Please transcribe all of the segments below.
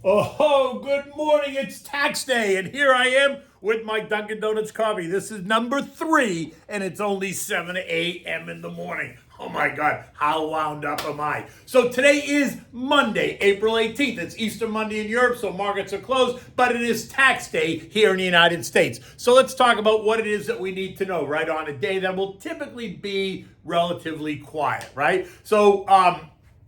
Oh, good morning. It's tax day, and here I am with my Dunkin' Donuts coffee. This is number 3, and it's only 7 a.m. in the morning. Oh my God, how wound up am I? So today is Monday, April 18th. It's Easter Monday in Europe, so markets are closed, but it is tax day here in the United States. So let's talk about what it is that we need to know, right, on a day that will typically be relatively quiet, right?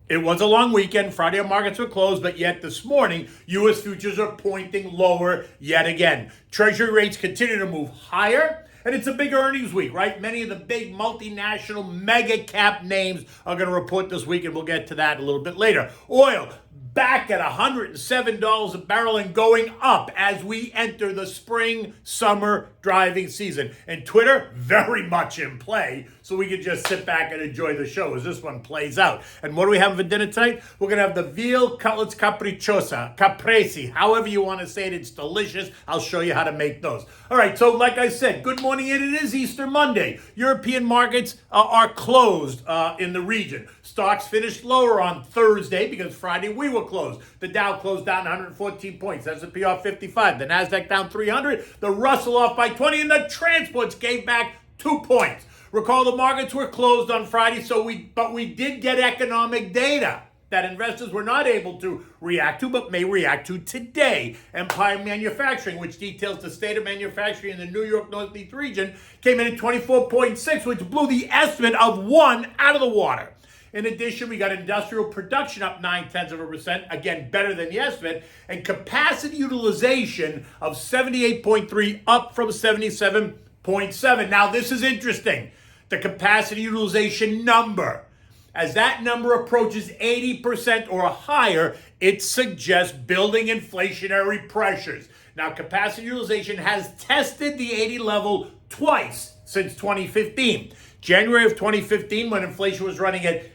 It was a long weekend. Friday markets were closed, but yet this morning, U.S. futures are pointing lower yet again. Treasury rates continue to move higher, and it's a big earnings week, right? Many of the big multinational mega cap names are going to report this week, and we'll get to that a little bit later. Oil back at $107 a barrel and going up as we enter the spring, summer driving season. And Twitter, very much in play, so we can just sit back and enjoy the show as this one plays out. And what do we have for dinner tonight? We're going to have the veal cutlets caprese, however you want to say it. It's delicious. I'll show you how to make those. All right, so like I said, good morning, and it is Easter Monday. European markets are closed in the region. Stocks finished lower on Thursday because Friday we were closed. The Dow closed down 114 points. S&P off 55. The Nasdaq down 300. The Russell off by 20. And the transports gave back 2 points. Recall the markets were closed on Friday, but we did get economic data that investors were not able to react to, but may react to today. Empire Manufacturing, which details the state of manufacturing in the New York Northeast region, came in at 24.6, which blew the estimate of 1 out of the water. In addition, we got industrial production up 0.9%, again, better than the estimate, and capacity utilization of 78.3, up from 77.7. Now, this is interesting. The capacity utilization number. As that number approaches 80% or higher, it suggests building inflationary pressures. Now, capacity utilization has tested the 80 level twice since 2015. January of 2015, when inflation was running at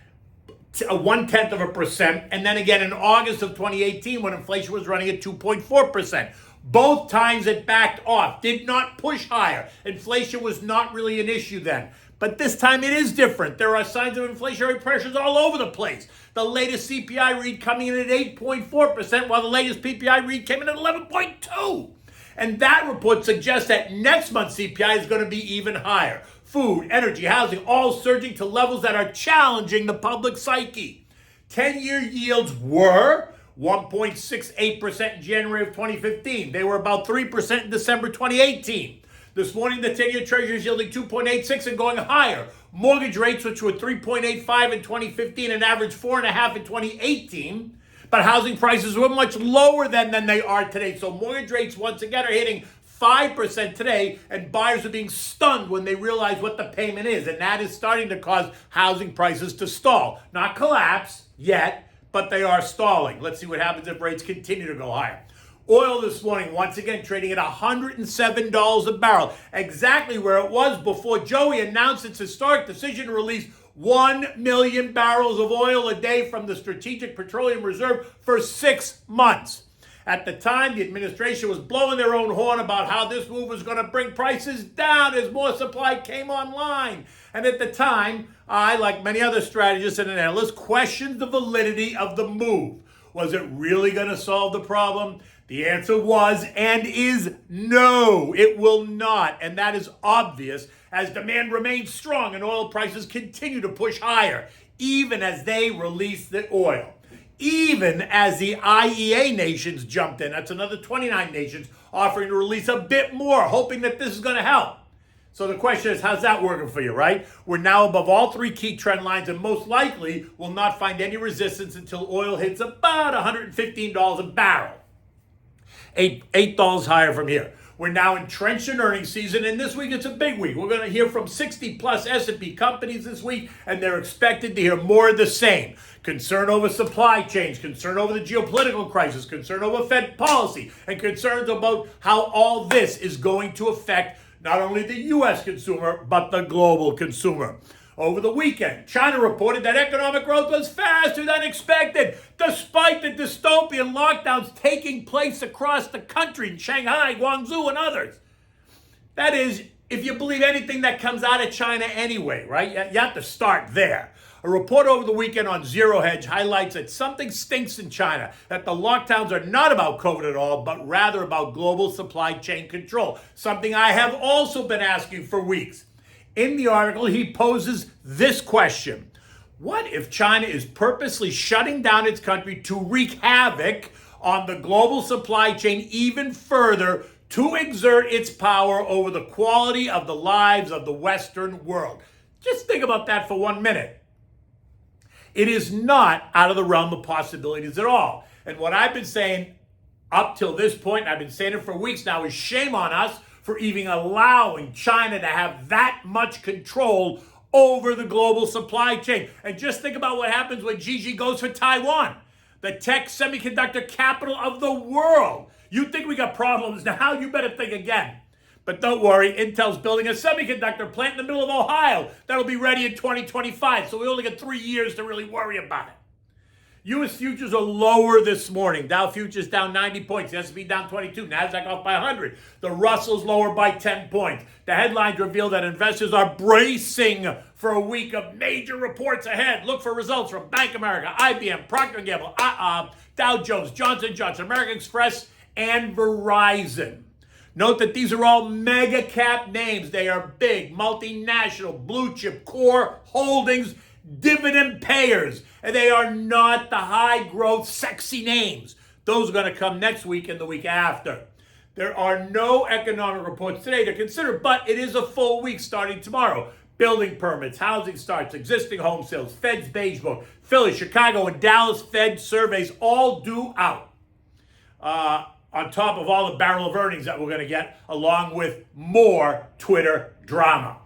0.1%, and then again in August of 2018 when inflation was running at 2.4%. Both times it backed off, did not push higher. Inflation was not really an issue then. But this time it is different. There are signs of inflationary pressures all over the place. The latest CPI read coming in at 8.4%, while the latest PPI read came in at 11.2%. And that report suggests that next month's CPI is going to be even higher. Food, energy, housing, all surging to levels that are challenging the public psyche. 10-year yields were 1.68% in January of 2015. They were about 3% in December 2018. This morning, the 10-year Treasury is yielding 2.86 and going higher. Mortgage rates, which were 3.85 in 2015 and averaged 4.5 in 2018, but housing prices were much lower than they are today. So mortgage rates once again are hitting 5% today, and buyers are being stunned when they realize what the payment is, and that is starting to cause housing prices to stall. Not collapse yet, but they are stalling. Let's see what happens if rates continue to go higher. Oil this morning, once again, trading at $107 a barrel, exactly where it was before Joey announced its historic decision to release 1 million barrels of oil a day from the Strategic Petroleum Reserve for 6 months. At the time, the administration was blowing their own horn about how this move was going to bring prices down as more supply came online. And at the time, I, like many other strategists and analysts, questioned the validity of the move. Was it really going to solve the problem? The answer was and is no, it will not. And that is obvious as demand remains strong and oil prices continue to push higher, even as they release the oil. Even as the IEA nations jumped in. That's another 29 nations offering to release a bit more, hoping that this is going to help. So the question is, how's that working for you, right? We're now above all 3 key trend lines and most likely will not find any resistance until oil hits about $115 a barrel. $8 higher from here. We're now entrenched in earnings season, and this week it's a big week. We're going to hear from 60-plus S&P companies this week, and they're expected to hear more of the same. Concern over supply chains, concern over the geopolitical crisis, concern over Fed policy, and concerns about how all this is going to affect not only the U.S. consumer, but the global consumer. Over the weekend, China reported that economic growth was faster than expected, despite the dystopian lockdowns taking place across the country in Shanghai, Guangzhou, and others. That is, if you believe anything that comes out of China anyway, right? You have to start there. A report over the weekend on Zero Hedge highlights that something stinks in China, that the lockdowns are not about COVID at all, but rather about global supply chain control, something I have also been asking for weeks. In the article, he poses this question: what if China is purposely shutting down its country to wreak havoc on the global supply chain even further, to exert its power over the quality of the lives of the Western world? Just think about that for 1 minute. It is not out of the realm of possibilities at all. And what I've been saying up till this point, and I've been saying it for weeks now, is shame on us for even allowing China to have that much control over the global supply chain. And just think about what happens when Gigi goes for Taiwan, the tech semiconductor capital of the world. You think we got problems now? You better think again. But don't worry, Intel's building a semiconductor plant in the middle of Ohio that'll be ready in 2025. So we only got 3 years to really worry about it. U.S. futures are lower this morning. Dow futures down 90 points. The S&P down 22. NASDAQ off by 100. The Russell's lower by 10 points. The headlines reveal that investors are bracing for a week of major reports ahead. Look for results from Bank of America, IBM, Procter & Gamble, Dow Jones, Johnson & Johnson, American Express, and Verizon. Note that these are all mega cap names. They are big, multinational, blue chip, core holdings, dividend payers. And they are not the high growth, sexy names. Those are going to come next week and the week after. There are no economic reports today to consider, but it is a full week starting tomorrow. Building permits, housing starts, existing home sales, Fed's Beige Book, Philly, Chicago, and Dallas Fed surveys all due out. On top of all the barrel of earnings that we're going to get, along with more Twitter drama.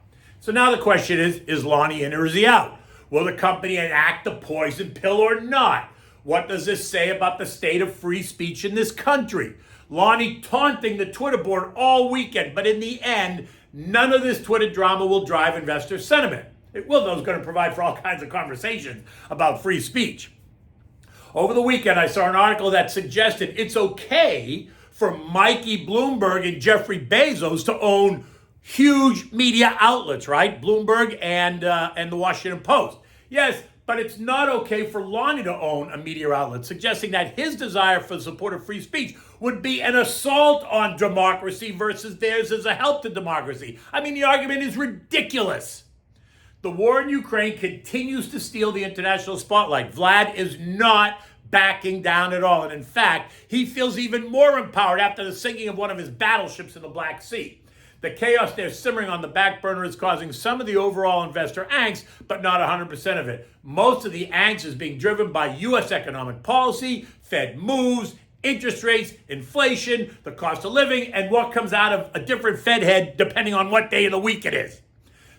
So now the question is Lonnie in or is he out? Will the company enact the poison pill or not? What does this say about the state of free speech in this country? Lonnie taunting the Twitter board all weekend, but in the end, none of this Twitter drama will drive investor sentiment. It will, though, is going to provide for all kinds of conversations about free speech. Over the weekend, I saw an article that suggested it's okay for Mikey Bloomberg and Jeffrey Bezos to own huge media outlets, right? Bloomberg and the Washington Post. Yes, but it's not okay for Lonnie to own a media outlet, suggesting that his desire for the support of free speech would be an assault on democracy versus theirs as a help to democracy. I mean, the argument is ridiculous. The war in Ukraine continues to steal the international spotlight. Vlad is not backing down at all. And in fact, he feels even more empowered after the sinking of one of his battleships in the Black Sea. The chaos there simmering on the back burner is causing some of the overall investor angst, but not 100% of it. Most of the angst is being driven by U.S. economic policy, Fed moves, interest rates, inflation, the cost of living, and what comes out of a different Fed head depending on what day of the week it is.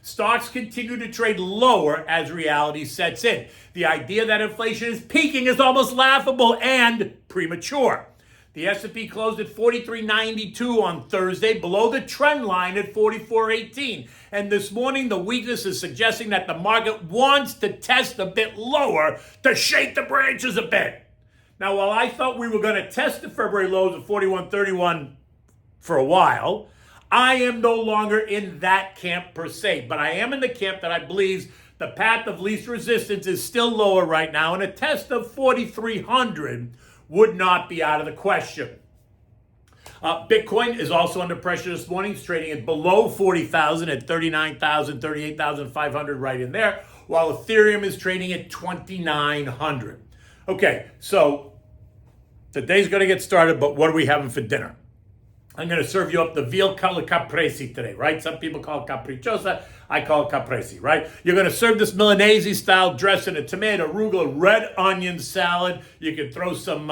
Stocks continue to trade lower as reality sets in. The idea that inflation is peaking is almost laughable and premature. The S&P closed at 43.92 on Thursday, below the trend line at 44.18. And this morning, the weakness is suggesting that the market wants to test a bit lower to shake the branches a bit. Now, while I thought we were going to test the February lows of 41.31 for a while, I am no longer in that camp per se, but I am in the camp that I believe the path of least resistance is still lower right now, and a test of 4,300 would not be out of the question. Bitcoin is also under pressure this morning. It's trading at below 40,000 at 39,000, 38,500 right in there, while Ethereum is trading at 2,900. Okay, so the day's going to get started, but what are we having for dinner? I'm going to serve you up the veal cutlet caprese today, right? Some people call it capricciosa. I call it caprese, right? You're going to serve this Milanese style dressing, a tomato, arugula, red onion salad. You can throw some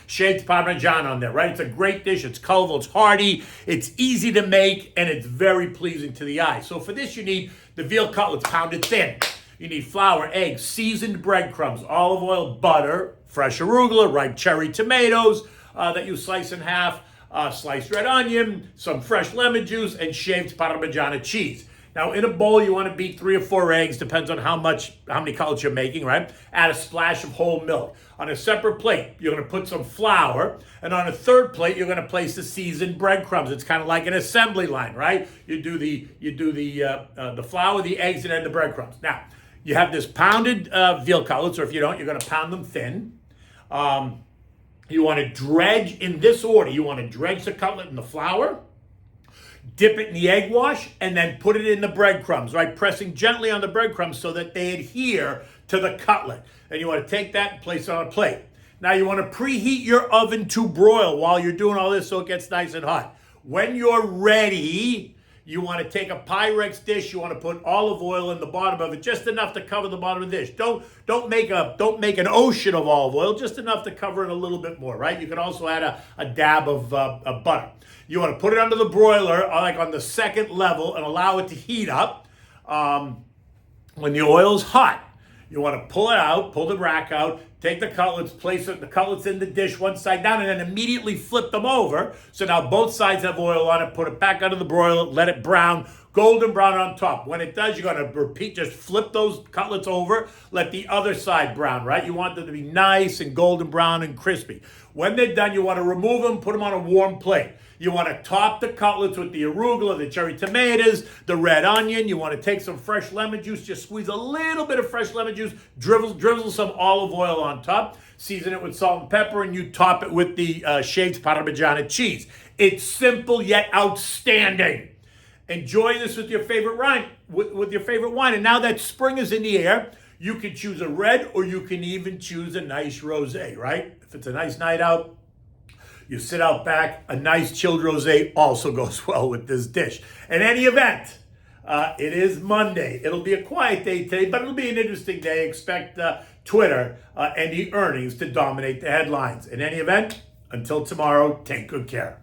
shaved Parmesan on there, right? It's a great dish. It's colorful. It's hearty. It's easy to make, and it's very pleasing to the eye. So for this, you need the veal cutlets pounded thin. You need flour, eggs, seasoned breadcrumbs, olive oil, butter, fresh arugula, ripe cherry tomatoes, that you slice in half, sliced red onion, some fresh lemon juice, and shaved Parmigiana cheese. Now, in a bowl, you want to beat 3 or 4 eggs, depends on how many cutlets you're making, right? Add a splash of whole milk. On a separate plate, you're going to put some flour, and on a third plate, you're going to place the seasoned breadcrumbs. It's kind of like an assembly line, right? You do the flour, the eggs, and then the breadcrumbs. Now, you have this pounded veal cutlets, or if you don't, you're going to pound them thin. You want to dredge in this order. You want to dredge the cutlet in the flour, dip it in the egg wash, and then put it in the breadcrumbs, right? Pressing gently on the breadcrumbs so that they adhere to the cutlet. And you want to take that and place it on a plate. Now you want to preheat your oven to broil while you're doing all this so it gets nice and hot. When you're ready, you want to take a Pyrex dish. You want to put olive oil in the bottom of it, just enough to cover the bottom of the dish. Don't make an ocean of olive oil, just enough to cover it a little bit more, right? You can also add a dab of butter. You want to put it under the broiler, like on the second level, and allow it to heat up. When the oil's hot, you want to pull it out, pull the rack out, take the cutlets, place the cutlets in the dish one side down, and then immediately flip them over. So now both sides have oil on it. Put it back under the broiler, let it brown, golden brown on top. When it does, you're going to repeat, just flip those cutlets over, let the other side brown, right? You want them to be nice and golden brown and crispy. When they're done, you want to remove them, put them on a warm plate. You want to top the cutlets with the arugula, the cherry tomatoes, the red onion. You want to take some fresh lemon juice, just squeeze a little bit of fresh lemon juice, drizzle some olive oil on top, season it with salt and pepper, and you top it with the shaved Parmigiana cheese. It's simple yet outstanding. Enjoy this with your favorite wine. And now that spring is in the air, you can choose a red or you can even choose a nice rosé, right? If it's a nice night out, you sit out back, a nice chilled rosé also goes well with this dish. In any event, it is Monday. It'll be a quiet day today, but it'll be an interesting day. Expect Twitter and the earnings to dominate the headlines. In any event, until tomorrow, take good care.